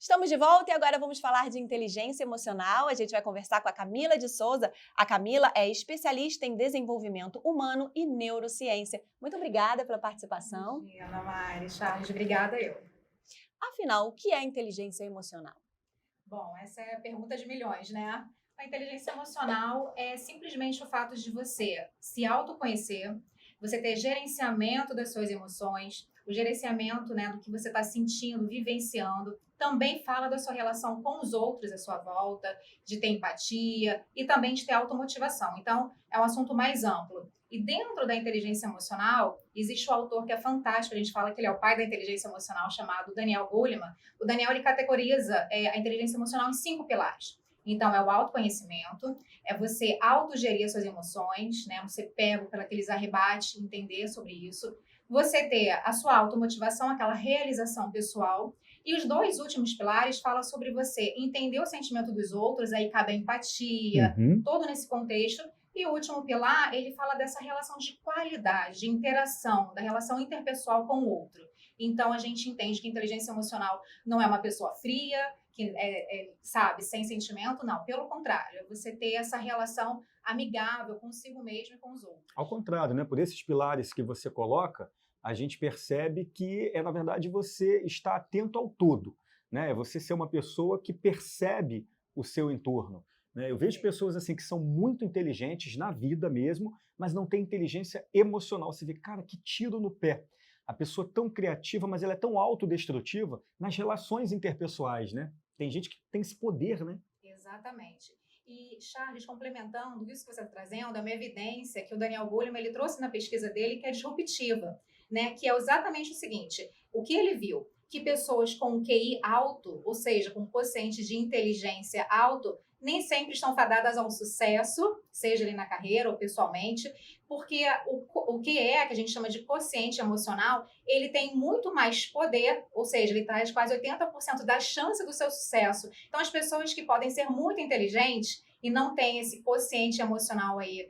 Estamos de volta e agora vamos falar de inteligência emocional. A gente vai conversar com a Camila de Souza. A Camila é especialista em desenvolvimento humano e neurociência. Muito obrigada pela participação. Ana Mari, Charles, obrigada eu. Afinal, o que é inteligência emocional? Bom, essa é a pergunta de milhões, né? A inteligência emocional é simplesmente o fato de você se autoconhecer, você ter gerenciamento das suas emoções, o gerenciamento, né, do que você está sentindo, vivenciando. Também fala da sua relação com os outros à sua volta, de ter empatia e também de ter automotivação. Então, é um assunto mais amplo. E dentro da inteligência emocional, existe um autor que é fantástico, a gente fala que ele é o pai da inteligência emocional, chamado Daniel Goleman. O Daniel, ele categoriza a inteligência emocional em 5 pilares. Então, é o autoconhecimento, é você autogerir as suas emoções, né? Você pega por aqueles arrebates, entender sobre isso. Você ter a sua automotivação, aquela realização pessoal. E os 2 últimos pilares falam sobre você entender o sentimento dos outros, aí cabe a empatia, todo nesse contexto. E o último pilar, ele fala dessa relação de qualidade, de interação, da relação interpessoal com o outro. Então, a gente entende que inteligência emocional não é uma pessoa fria, que sabe, sem sentimento, não. Pelo contrário, é você ter essa relação amigável consigo mesmo e com os outros. Ao contrário, né? Por esses pilares que você coloca, a gente percebe que na verdade, você está atento ao todo, né? É você ser uma pessoa que percebe o seu entorno, né? Eu vejo pessoas assim que são muito inteligentes na vida mesmo, mas não têm inteligência emocional. Você vê, cara, que tiro no pé. A pessoa tão criativa, mas ela é tão autodestrutiva nas relações interpessoais, né? Tem gente que tem esse poder, né? Exatamente. E, Charles, complementando isso que você está trazendo, é uma evidência que o Daniel Goleman ele trouxe na pesquisa dele, que é disruptiva, né? Que é exatamente o seguinte, o que ele viu? Que pessoas com QI alto, ou seja, com quociente de inteligência alto, nem sempre estão fadadas ao sucesso, seja ali na carreira ou pessoalmente, porque o que a gente chama de quociente emocional, ele tem muito mais poder, ou seja, ele traz quase 80% da chance do seu sucesso. Então, as pessoas que podem ser muito inteligentes e não têm esse quociente emocional aí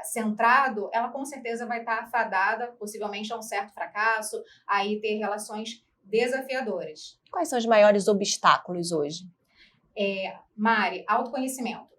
centrado, ela com certeza vai estar fadada, possivelmente, a um certo fracasso, aí ter relações desafiadoras. Quais são os maiores obstáculos hoje? Mari, autoconhecimento.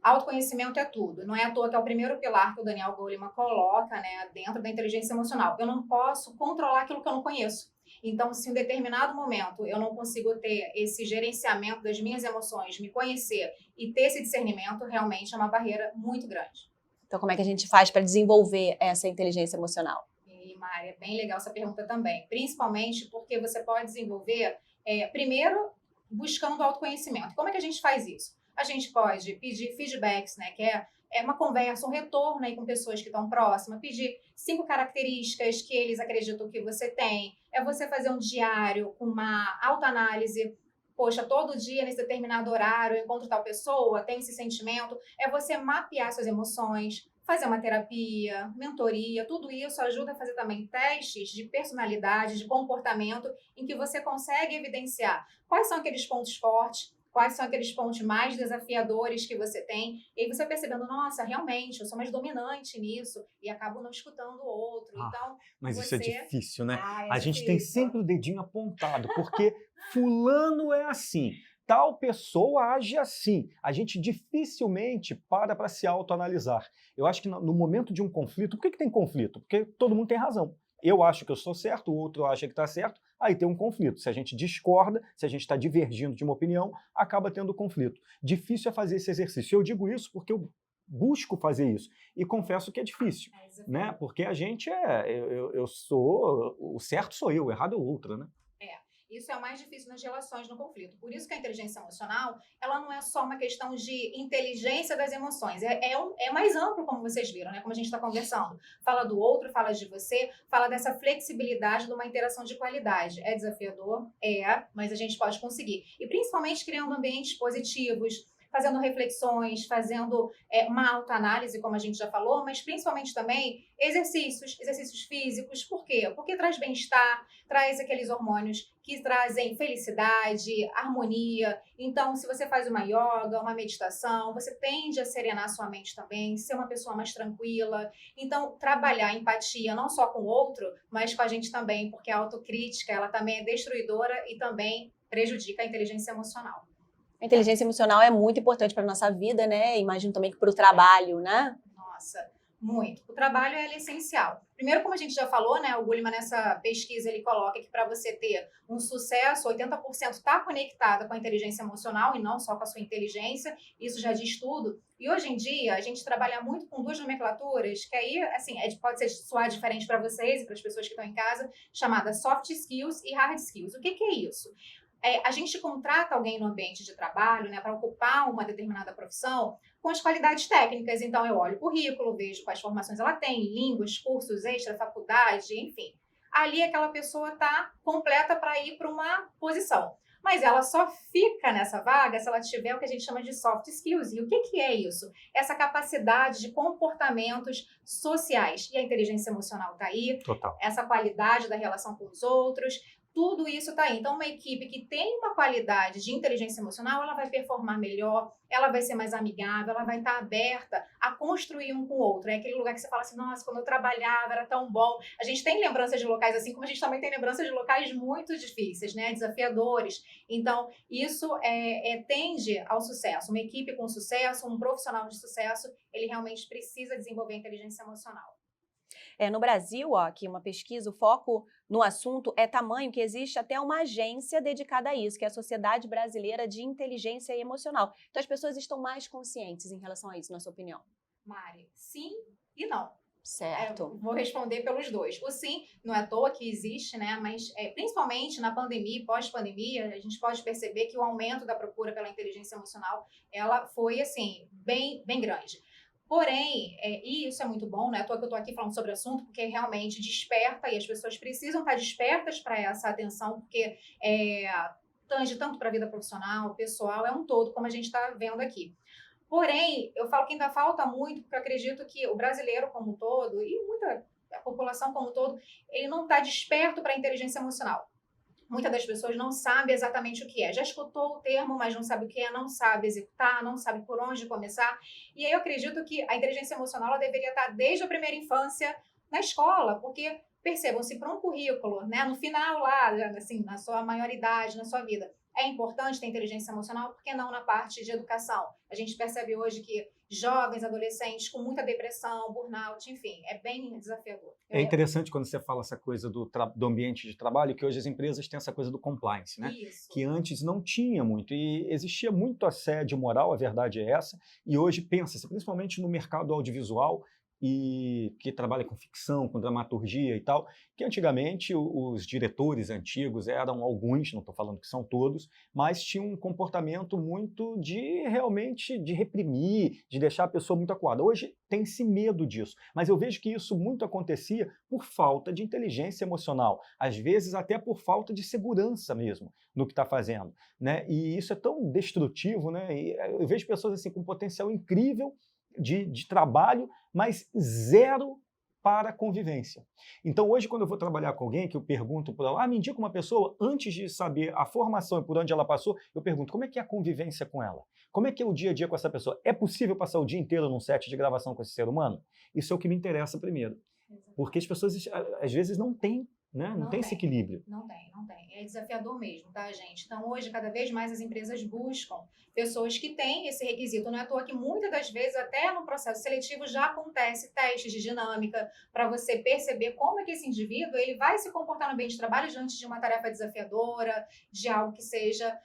Autoconhecimento é tudo. Não é à toa que é o primeiro pilar que o Daniel Goleman coloca, né, dentro da inteligência emocional. Eu não posso controlar aquilo que eu não conheço. Então, se em um determinado momento eu não consigo ter esse gerenciamento das minhas emoções, me conhecer e ter esse discernimento, realmente é uma barreira muito grande. Então, como é que a gente faz para desenvolver essa inteligência emocional? E, Mari, é bem legal essa pergunta também. Principalmente porque você pode desenvolver, primeiro, buscando autoconhecimento. Como é que a gente faz isso? A gente pode pedir feedbacks, né, que é uma conversa, um retorno aí com pessoas que estão próximas, pedir 5 características que eles acreditam que você tem, é você fazer um diário com uma autoanálise. Poxa, todo dia, nesse determinado horário, eu encontro tal pessoa, tem esse sentimento, é você mapear suas emoções, fazer uma terapia, mentoria, tudo isso ajuda a fazer também testes de personalidade, de comportamento, em que você consegue evidenciar quais são aqueles pontos fortes, quais são aqueles pontos mais desafiadores que você tem, e aí você percebendo, nossa, realmente, eu sou mais dominante nisso, e acabo não escutando o outro. Então, mas você... isso é difícil, né? é a gente tem sempre o dedinho apontado, porque fulano é assim, tal pessoa age assim. A gente dificilmente para se autoanalisar. Eu acho que no momento de um conflito, por que tem conflito? Porque todo mundo tem razão. Eu acho que eu sou certo, o outro acha que está certo, aí tem um conflito. Se a gente discorda, se a gente está divergindo de uma opinião, acaba tendo conflito. Difícil é fazer esse exercício. Eu digo isso porque eu busco fazer isso. E confesso que é difícil, né? Porque a gente eu sou, o certo sou eu, o errado é o outro, né? Isso é o mais difícil nas relações no conflito. Por isso que a inteligência emocional, ela não é só uma questão de inteligência das emoções. É mais amplo, como vocês viram, né? Como a gente está conversando. Fala do outro, fala de você, fala dessa flexibilidade de uma interação de qualidade. É desafiador? Mas a gente pode conseguir. E principalmente criando ambientes positivos, fazendo reflexões, fazendo uma autoanálise, como a gente já falou, mas principalmente também exercícios físicos. Por quê? Porque traz bem-estar, traz aqueles hormônios que trazem felicidade, harmonia. Então, se você faz uma yoga, uma meditação, você tende a serenar sua mente também, ser uma pessoa mais tranquila. Então, trabalhar empatia não só com o outro, mas com a gente também, porque a autocrítica, ela também é destruidora e também prejudica a inteligência emocional. A inteligência emocional é muito importante para a nossa vida, né? Imagino também que para o trabalho, né? Nossa, muito. O trabalho é essencial. Primeiro, como a gente já falou, né, o Goleman nessa pesquisa ele coloca que para você ter um sucesso, 80% está conectado com a inteligência emocional e não só com a sua inteligência. Isso já diz tudo. E hoje em dia a gente trabalha muito com duas nomenclaturas que aí, assim, pode soar diferente para vocês e para as pessoas que estão em casa, chamada soft skills e hard skills. O que é isso? A gente contrata alguém no ambiente de trabalho, né, para ocupar uma determinada profissão com as qualidades técnicas. Então, eu olho o currículo, vejo quais formações ela tem, línguas, cursos extra, faculdade, enfim. Ali, aquela pessoa está completa para ir para uma posição. Mas ela só fica nessa vaga se ela tiver o que a gente chama de soft skills. E o que é isso? Essa capacidade de comportamentos sociais. E a inteligência emocional está aí. Total. Essa qualidade da relação com os outros. Tudo isso está aí. Então, uma equipe que tem uma qualidade de inteligência emocional, ela vai performar melhor, ela vai ser mais amigável, ela vai estar aberta a construir um com o outro. É aquele lugar que você fala assim, nossa, quando eu trabalhava era tão bom. A gente tem lembranças de locais assim, como a gente também tem lembranças de locais muito difíceis, né? Desafiadores. Então, isso tende ao sucesso. Uma equipe com sucesso, um profissional de sucesso, ele realmente precisa desenvolver a inteligência emocional. No Brasil, aqui uma pesquisa, o foco no assunto é tamanho que existe até uma agência dedicada a isso, que é a Sociedade Brasileira de Inteligência Emocional. Então, as pessoas estão mais conscientes em relação a isso, na sua opinião? Mari, sim e não. Certo. Vou responder pelos dois. O sim, não é à toa que existe, né? Mas principalmente na pandemia e pós-pandemia, a gente pode perceber que o aumento da procura pela inteligência emocional, ela foi, assim, bem, bem grande. Porém, e isso é muito bom, né? À toa que eu estou aqui falando sobre o assunto, porque realmente desperta e as pessoas precisam estar despertas para essa atenção, porque tange tanto para a vida profissional, pessoal, é um todo, como a gente está vendo aqui. Porém, eu falo que ainda falta muito, porque eu acredito que o brasileiro como um todo, e a população como um todo, ele não está desperto para a inteligência emocional. Muitas das pessoas não sabem exatamente o que é. Já escutou o termo, mas não sabe o que é, não sabe executar, não sabe por onde começar. E aí eu acredito que a inteligência emocional ela deveria estar desde a primeira infância na escola, porque percebam, se para um currículo, né, no final lá, assim, na sua maioridade, na sua vida, é importante ter inteligência emocional, por que não na parte de educação? A gente percebe hoje que jovens, adolescentes com muita depressão, burnout, enfim, é bem desafiador. É interessante quando você fala essa coisa do ambiente de trabalho, que hoje as empresas têm essa coisa do compliance, né? Isso. Que antes não tinha muito, e existia muito assédio moral, a verdade é essa, e hoje pensa-se, principalmente no mercado audiovisual, e que trabalha com ficção, com dramaturgia e tal, que antigamente os diretores antigos eram alguns, não estou falando que são todos, mas tinham um comportamento muito de realmente de reprimir, de deixar a pessoa muito acuada. Hoje tem-se medo disso, mas eu vejo que isso muito acontecia por falta de inteligência emocional, às vezes até por falta de segurança mesmo no que está fazendo, né? E isso é tão destrutivo, né? E eu vejo pessoas assim com potencial incrível de trabalho, mas zero para convivência. Então, hoje, quando eu vou trabalhar com alguém, que eu pergunto para ela, me indica uma pessoa, antes de saber a formação e por onde ela passou, eu pergunto, como é que é a convivência com ela? Como é que é o dia a dia com essa pessoa? É possível passar o dia inteiro num set de gravação com esse ser humano? Isso é o que me interessa primeiro. Porque as pessoas, às vezes, não têm, né? Não tem esse equilíbrio. Não tem. É desafiador mesmo, tá, gente? Então, hoje, cada vez mais as empresas buscam pessoas que têm esse requisito. Não é à toa que muitas das vezes, até no processo seletivo, já acontece testes de dinâmica para você perceber como é que esse indivíduo ele vai se comportar no ambiente de trabalho diante de uma tarefa desafiadora, de algo que seja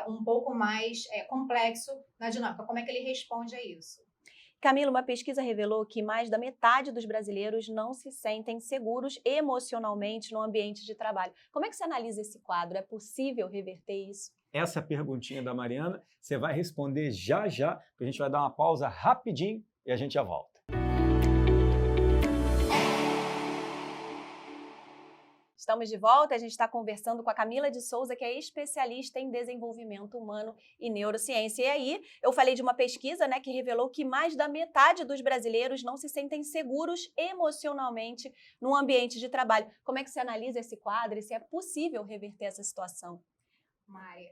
um pouco mais complexo na dinâmica. Como é que ele responde a isso? Camila, uma pesquisa revelou que mais da metade dos brasileiros não se sentem seguros emocionalmente no ambiente de trabalho. Como é que você analisa esse quadro? É possível reverter isso? Essa perguntinha da Mariana, você vai responder já já, porque a gente vai dar uma pausa rapidinho e a gente já volta. Estamos de volta, a gente está conversando com a Camila de Souza, que é especialista em desenvolvimento humano e neurociência. E aí, eu falei de uma pesquisa, né, que revelou que mais da metade dos brasileiros não se sentem seguros emocionalmente no ambiente de trabalho. Como é que você analisa esse quadro e se é possível reverter essa situação? Mari,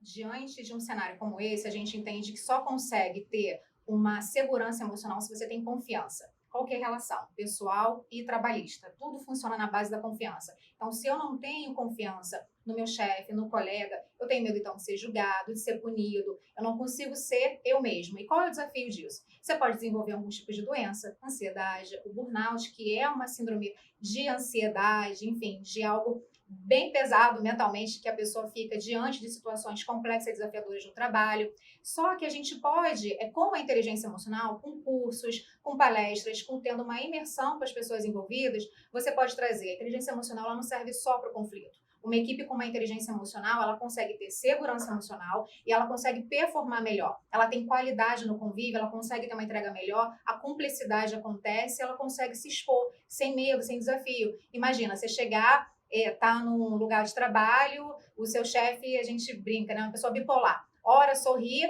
diante de um cenário como esse, a gente entende que só consegue ter uma segurança emocional se você tem confiança. qual que é a relação pessoal e trabalhista? Tudo funciona na base da confiança. Então, se eu não tenho confiança no meu chefe, no colega, eu tenho medo, então, de ser julgado, de ser punido, eu não consigo ser eu mesmo. E qual é o desafio disso? Você pode desenvolver alguns tipos de doença, ansiedade, o burnout, que é uma síndrome de ansiedade, enfim, de algo bem pesado mentalmente, que a pessoa fica diante de situações complexas e desafiadoras no trabalho. Só que a gente pode, com a inteligência emocional, com cursos, com palestras, com tendo uma imersão com as pessoas envolvidas, você pode trazer. A inteligência emocional ela não serve só para o conflito. Uma equipe com uma inteligência emocional, ela consegue ter segurança emocional e ela consegue performar melhor. Ela tem qualidade no convívio, ela consegue ter uma entrega melhor, a cumplicidade acontece, ela consegue se expor sem medo, sem desafio. Imagina, você chegar, tá num lugar de trabalho, o seu chefe, a gente brinca, né? Uma pessoa bipolar. Ora sorri,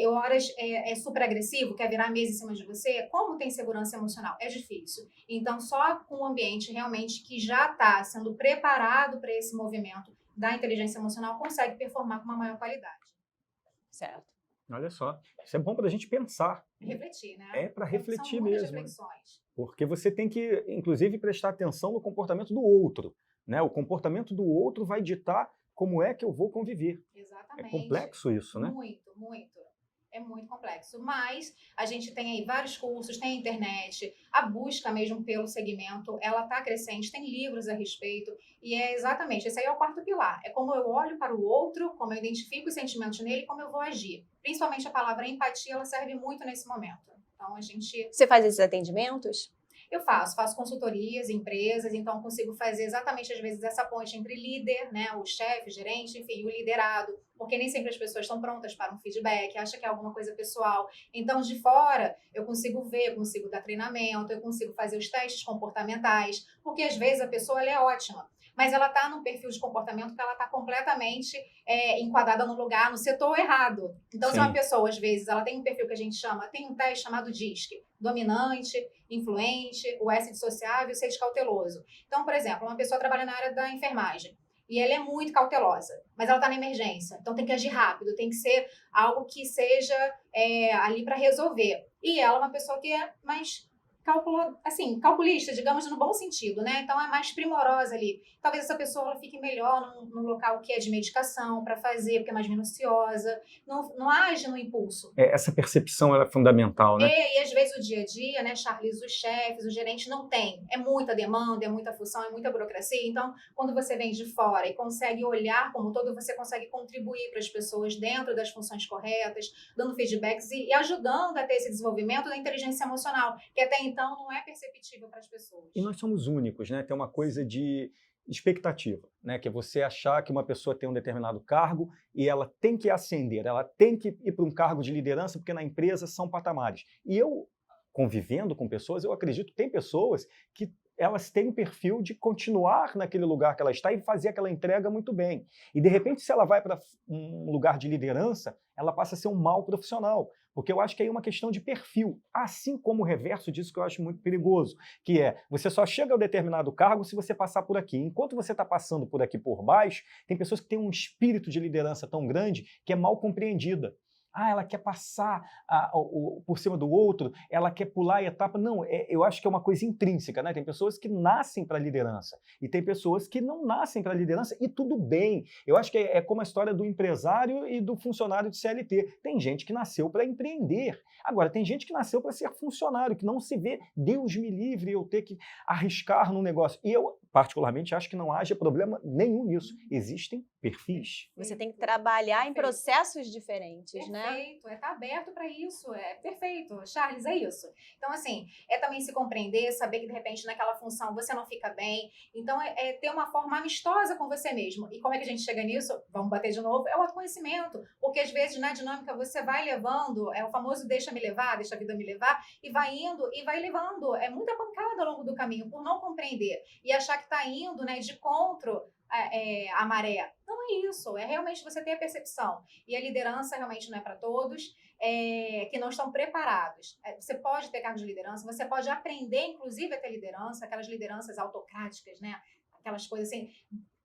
horas é super agressivo, quer virar a mesa em cima de você. Como tem segurança emocional? É difícil. Então, só com um ambiente realmente que já está sendo preparado para esse movimento da inteligência emocional, consegue performar com uma maior qualidade. Certo. Olha só, isso é bom para a gente pensar. Refletir, né? É para refletir São muitas mesmo. reflexões. Porque você tem que, inclusive, prestar atenção no comportamento do outro. Né? O comportamento do outro vai ditar como é que eu vou conviver. Exatamente. É complexo isso, né? Muito, muito. É muito complexo. Mas a gente tem aí vários cursos, tem a internet, a busca mesmo pelo segmento, ela está crescente, tem livros a respeito. E é exatamente, esse aí é o quarto pilar. É como eu olho para o outro, como eu identifico os sentimentos nele, como eu vou agir. Principalmente a palavra empatia, ela serve muito nesse momento. Então, a gente... Você faz esses atendimentos? Eu faço consultorias em empresas, então consigo fazer exatamente, às vezes, essa ponte entre líder, né, o chefe, o gerente, enfim, o liderado, porque nem sempre as pessoas estão prontas para um feedback, acha que é alguma coisa pessoal. Então, de fora, eu consigo ver, eu consigo dar treinamento, eu consigo fazer os testes comportamentais, porque às vezes a pessoa ela é ótima, mas ela está num perfil de comportamento que ela está completamente enquadrada no lugar, no setor errado. Então, Sim. se uma pessoa, às vezes, ela tem um perfil que a gente chama, tem um teste chamado DISC, dominante, influente, o S dissociável e o C de cauteloso. Então, por exemplo, uma pessoa trabalha na área da enfermagem e ela é muito cautelosa, mas ela está na emergência, então tem que agir rápido, tem que ser algo que seja ali para resolver. E ela é uma pessoa que é mais calculista, digamos, no bom sentido, né? Então é mais primorosa ali. Talvez essa pessoa ela fique melhor num local que é de medicação para fazer, porque é mais minuciosa, não age no impulso. Essa percepção ela é fundamental, né? E às vezes o dia a dia, né, Charles, os chefes, os gerentes não têm. É muita demanda, é muita função, é muita burocracia. Então, quando você vem de fora e consegue olhar como um todo, você consegue contribuir para as pessoas dentro das funções corretas, dando feedbacks e ajudando a ter esse desenvolvimento da inteligência emocional, que até então não é perceptível para as pessoas. E nós somos únicos, né? Tem uma coisa de expectativa, né? Que é você achar que uma pessoa tem um determinado cargo e ela tem que ascender, ela tem que ir para um cargo de liderança, porque na empresa são patamares. E eu, convivendo com pessoas, eu acredito que tem pessoas que elas têm o perfil de continuar naquele lugar que ela está e fazer aquela entrega muito bem. E, de repente, se ela vai para um lugar de liderança, ela passa a ser um mau profissional. Porque eu acho que aí é uma questão de perfil, assim como o reverso disso que eu acho muito perigoso, que é, você só chega a um determinado cargo se você passar por aqui. Enquanto você está passando por aqui por baixo, tem pessoas que têm um espírito de liderança tão grande que é mal compreendida. Ah, ela quer passar por cima do outro, ela quer pular a etapa. Não, eu acho que é uma coisa intrínseca, né? Tem pessoas que nascem para a liderança e tem pessoas que não nascem para a liderança e tudo bem. Eu acho que é como a história do empresário e do funcionário de CLT. Tem gente que nasceu para empreender. Agora, tem gente que nasceu para ser funcionário, que não se vê, Deus me livre, eu ter que arriscar num negócio. E eu, particularmente, acho que não haja problema nenhum nisso. Existem perfis. Você tem que trabalhar em processos diferentes, né? Perfeito, tá aberto para isso, é perfeito. Charles, é isso. Então, assim, também se compreender, saber que, de repente, naquela função você não fica bem. Então, ter uma forma amistosa com você mesmo. E como é que a gente chega nisso? Vamos bater de novo? É o autoconhecimento. Porque, às vezes, na dinâmica, você vai levando, é o famoso deixa me levar, deixa a vida me levar, e vai indo e vai levando. É muita pancada ao longo do caminho, por não compreender. E achar que está indo, né, de encontro a maré. Não é isso, é realmente você ter a percepção. E a liderança realmente não é para todos que não estão preparados. Você pode ter cargo de liderança, você pode aprender, inclusive, a ter liderança, aquelas lideranças autocráticas, né? Aquelas coisas assim,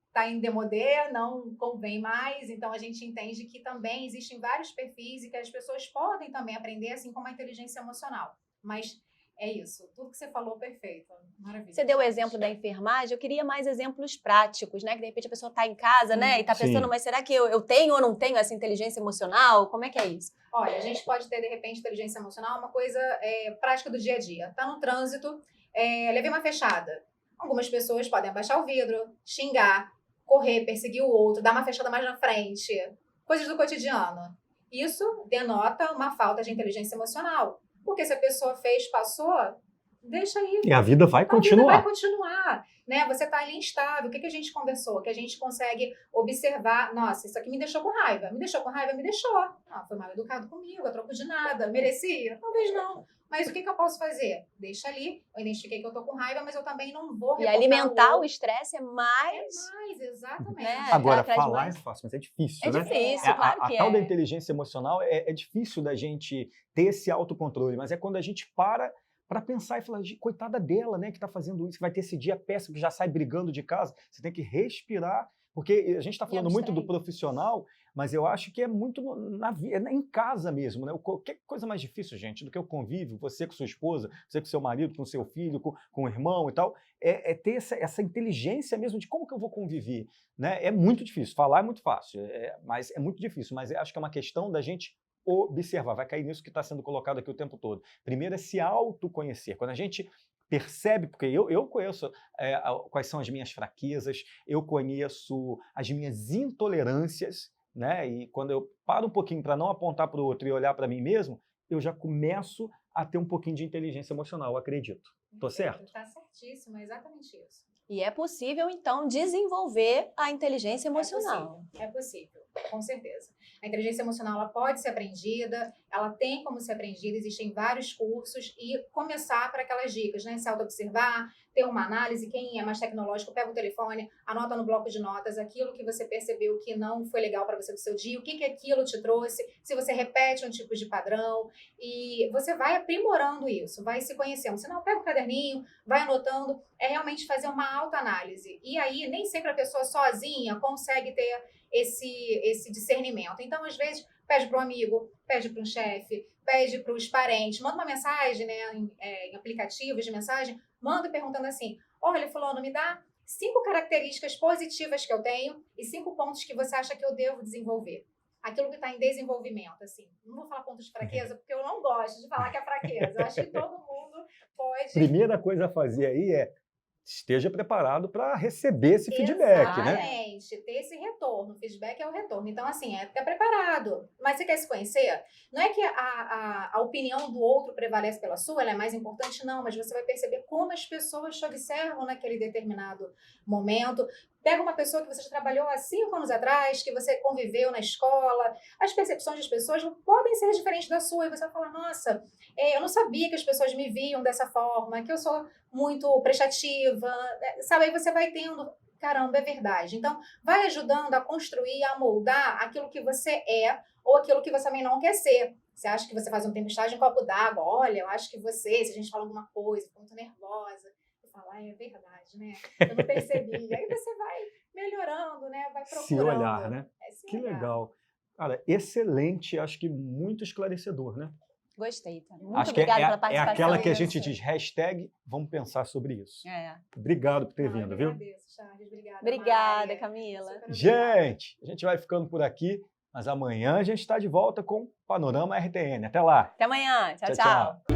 está em demodê, não convém mais. Então, a gente entende que também existem vários perfis e que as pessoas podem também aprender, assim como a inteligência emocional. Mas É isso. Tudo que você falou, perfeito. Maravilha. Você deu o exemplo da enfermagem, eu queria mais exemplos práticos, né? Que de repente a pessoa está em casa, né? E está pensando, Sim. mas será que eu tenho ou não tenho essa inteligência emocional? Como é que é isso? Olha, a gente pode ter, de repente, inteligência emocional, uma coisa prática do dia a dia. Tá no trânsito, levei uma fechada. Algumas pessoas podem abaixar o vidro, xingar, correr, perseguir o outro, dar uma fechada mais na frente. Coisas do cotidiano. Isso denota uma falta de inteligência emocional. Porque se a pessoa fez, passou, deixa aí. E a vida vai A vida continuar. vai continuar, né? Você tá ali instável. O que a gente conversou? Que a gente consegue observar, nossa, isso aqui me deixou com raiva. Me deixou com raiva? Me deixou. Ah, foi mal educado comigo, a troco de nada. Merecia? Talvez não. Mas o que eu posso fazer? Deixa ali. Eu identifiquei que eu tô com raiva, mas eu também não vou E reportar alimentar o o estresse é mais... mais, exatamente. Né? Agora, Traz falar mais. é fácil, mas é difícil, É né? difícil, claro A que tal da é. inteligência emocional é difícil da gente ter esse autocontrole, mas é quando a gente para pensar e falar, coitada dela, né, que está fazendo isso, que vai ter esse dia péssimo, que já sai brigando de casa. Você tem que respirar, porque a gente está falando muito do abstrair. profissional, mas eu acho que é muito em casa mesmo, né? Que coisa mais difícil, gente, do que o convívio, você com sua esposa, você com seu marido, com seu filho, com o irmão e tal, é ter essa inteligência mesmo de como que eu vou conviver, né? É muito difícil, falar é muito fácil, mas é muito difícil, mas eu acho que é uma questão da gente observar, vai cair nisso que está sendo colocado aqui o tempo todo. Primeiro é se autoconhecer. Quando a gente percebe, porque eu conheço quais são as minhas fraquezas, eu conheço as minhas intolerâncias, né? E quando eu paro um pouquinho para não apontar para o outro e olhar para mim mesmo, eu já começo a ter um pouquinho de inteligência emocional, eu acredito. Tô certo? Tá certíssimo, é exatamente isso. E é possível, então, desenvolver a inteligência emocional. É possível, com certeza. A inteligência emocional ela pode ser aprendida, ela tem como ser aprendida, existem vários cursos e começar para aquelas dicas, né? Se auto-observar, ter uma análise, quem é mais tecnológico, pega o telefone, anota no bloco de notas aquilo que você percebeu que não foi legal para você do seu dia, o que aquilo te trouxe, se você repete um tipo de padrão e você vai aprimorando isso, vai se conhecendo. Se não, pega o caderninho, vai anotando, é realmente fazer uma autoanálise. E aí, nem sempre a pessoa sozinha consegue ter esse discernimento. Então, às vezes, pede para um amigo, pede para um chefe, pede para os parentes, manda uma mensagem, né, em aplicativos de mensagem, manda perguntando assim, olha, fulano, me dá 5 características positivas que eu tenho e 5 pontos que você acha que eu devo desenvolver. Aquilo que está em desenvolvimento, assim. Não vou falar pontos de fraqueza, porque eu não gosto de falar que é fraqueza. Eu acho que todo mundo pode... Primeira coisa a fazer aí é esteja preparado para receber esse feedback, né? Exatamente, ter esse retorno. O feedback é o retorno. Então, assim, ficar preparado. Mas você quer se conhecer? Não é que a opinião do outro prevalece pela sua, ela é mais importante, não, mas você vai perceber como as pessoas te observam naquele determinado momento. Pega uma pessoa que você já trabalhou há 5 anos atrás, que você conviveu na escola, as percepções das pessoas podem ser diferentes da sua, e você vai falar, nossa, eu não sabia que as pessoas me viam dessa forma, que eu sou muito prestativa, sabe? Aí você vai tendo, caramba, é verdade. Então, vai ajudando a construir, a moldar aquilo que você é ou aquilo que você também não quer ser. Você acha que você faz uma tempestade em copo d'água, olha, eu acho que você, se a gente fala alguma coisa, fica muito nervosa, você fala, é verdade, né? Eu não percebi. Aí você vai melhorando, né? Vai procurando. Se olhar, né? Que legal. Cara, excelente, acho que muito esclarecedor, né? Gostei, tá? Muito Acho que obrigada pela é participação. aquela que a gente diz, hashtag, vamos pensar sobre isso. Obrigado por ter vindo, viu? Agradeço, Charles. Obrigada, Maia. Camila. Super obrigada. Gente, a gente vai ficando por aqui, mas amanhã a gente está de volta com Panorama RTN. Até lá. Até amanhã. Tchau, Tchau, tchau. tchau.